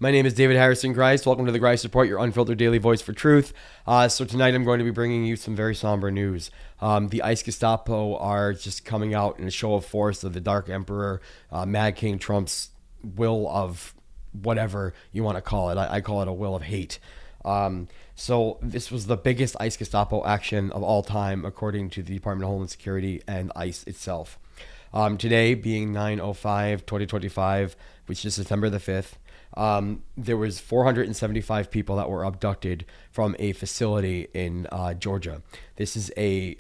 My name is David Harrison Grice. Welcome to the Grice Report, your unfiltered daily voice for truth. So tonight I'm going to be bringing you some very somber news. The ICE Gestapo are just coming out in a show of force of the Dark Emperor, Mad King Trump's will of whatever you want to call it. I call it a will of hate. So this was the biggest ICE Gestapo action of all time, according to the Department of Homeland Security and ICE itself. Today, being 9/05/2025, which is September the 5th, there was 475 people that were abducted from a facility in Georgia. This is a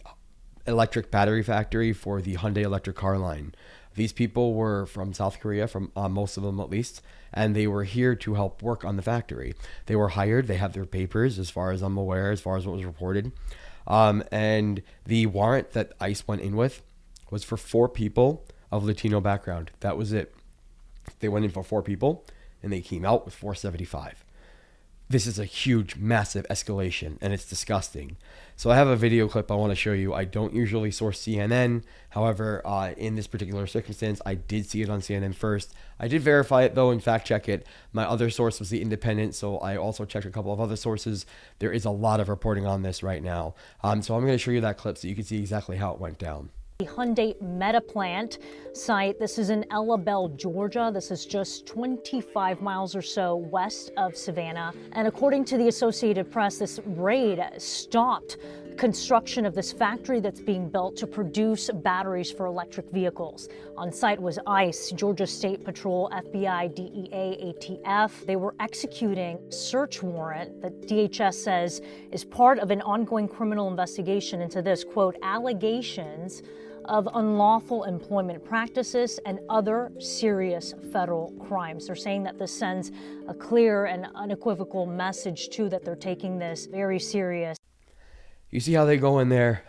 electric battery factory for the Hyundai electric car line. These people were from South Korea, from most of them at least, and they were here to help work on the factory. They were hired. They have their papers, as far as I'm aware, as far as what was reported. And the warrant that ICE went in with was for 4 people of Latino background. That was it. They went in for 4 people, and they came out with 475. This is a huge, massive escalation, and it's disgusting. So I have a video clip I want to show you. I don't usually source CNN. However, in this particular circumstance, I did see it on CNN first. I did verify it, though, and fact check it. My other source was The Independent, so I also checked a couple of other sources. There is a lot of reporting on this right now. So I'm going to show you that clip so you can see exactly how it went down. The Hyundai Meta Plant site. This is in Ella Bell, Georgia. This is just 25 miles or so west of Savannah. And according to the Associated Press, this raid stopped construction of this factory that's being built to produce batteries for electric vehicles. On site was ICE, Georgia State Patrol, FBI, DEA, ATF. They were executing a search warrant that DHS says is part of an ongoing criminal investigation into this, quote, allegations of unlawful employment practices and other serious federal crimes. They're saying that this sends a clear and unequivocal message, too, that they're taking this very serious. You see how they go in there,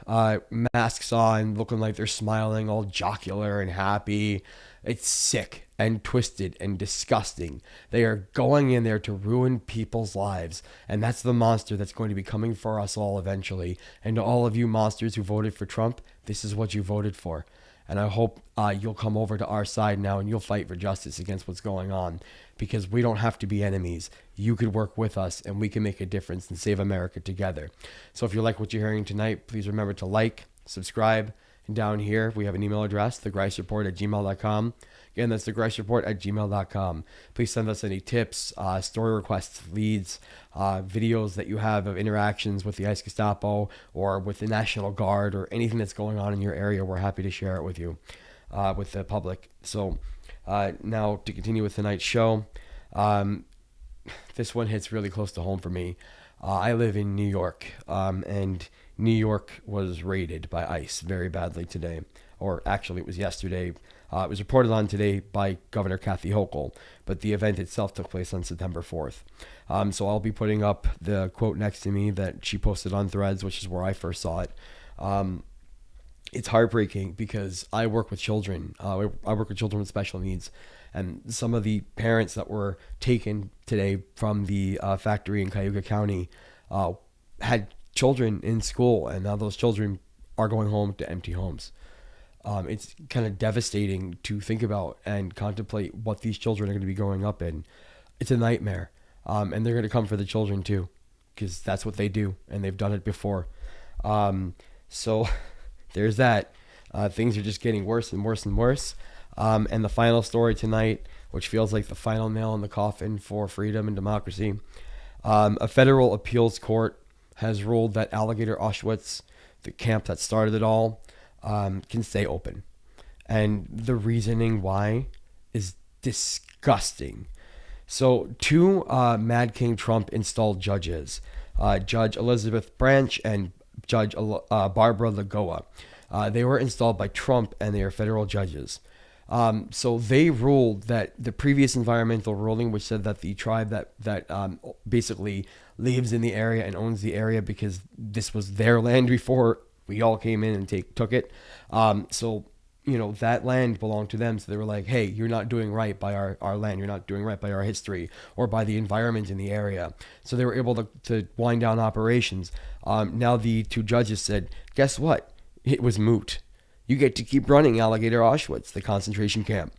masks on, looking like they're smiling, all jocular and happy. It's sick and twisted and disgusting. They are going in there to ruin people's lives. And that's the monster that's going to be coming for us all eventually. And to all of you monsters who voted for Trump, this is what you voted for. And I hope you'll come over to our side now and you'll fight for justice against what's going on, because we don't have to be enemies. You could work with us and we can make a difference and save America together. So if you like what you're hearing tonight, please remember to like, subscribe, and down here we have an email address, thegricereport@gmail.com. Again, that's thegricereport@gmail.com. Please send us any tips, story requests, leads, videos that you have of interactions with the ICE Gestapo or with the National Guard or anything that's going on in your area. We're happy to share it with you, with the public. So now to continue with tonight's show, this one hits really close to home for me. I live in New York, and New York was raided by ICE very badly today, or actually it was yesterday. It was reported on today by Governor Kathy Hochul, but the event itself took place on September 4th. So I'll be putting up the quote next to me that she posted on Threads, which is where I first saw it. It's heartbreaking because I work with children. I work with children with special needs. And some of the parents that were taken today from the factory in Cayuga County had children in school, and now those children are going home to empty homes. It's kind of devastating to think about and contemplate what these children are going to be growing up in. It's a nightmare. And they're going to come for the children too, because that's what they do, and they've done it before. So there's that. Things are just getting worse and worse and worse. And the final story tonight, which feels like the final nail in the coffin for freedom and democracy. A federal appeals court has ruled that Alligator Auschwitz, the camp that started it all, can stay open. And the reasoning why is disgusting. So 2 Mad King Trump installed judges, Judge Elizabeth Branch and Judge Barbara Lagoa. They were installed by Trump, and they are federal judges. So they ruled that the previous environmental ruling, which said that the tribe that basically lives in the area and owns the area because this was their land before we all came in and took it. So, you know, that land belonged to them. So they were like, hey, you're not doing right by our land. You're not doing right by our history or by the environment in the area. So they were able to wind down operations. Now the 2 judges said, guess what? It was moot. You get to keep running Alligator Auschwitz, the concentration camp.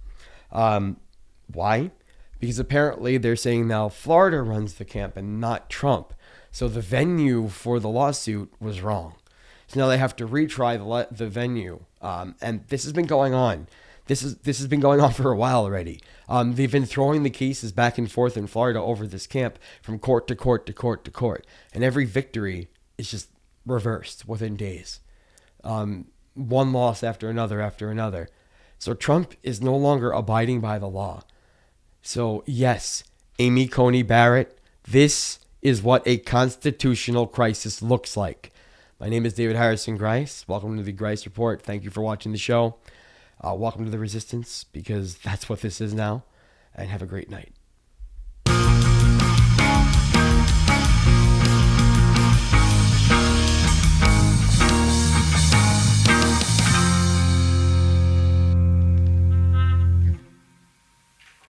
Why? because apparently they're saying now Florida runs the camp and not Trump. So the venue for the lawsuit was wrong. So now they have to retry the venue. And this has been going on. This has been going on for a while already. They've been throwing the cases back and forth in Florida over this camp from court to court to court to court. And every victory is just reversed within days. One loss after another after another. So Trump is no longer abiding by the law. So yes, Amy Coney Barrett, this is what a constitutional crisis looks like. My name is David Harrison Grice. Welcome to the Grice Report. Thank you for watching the show. Welcome to the resistance, because that's what this is now. And have a great night.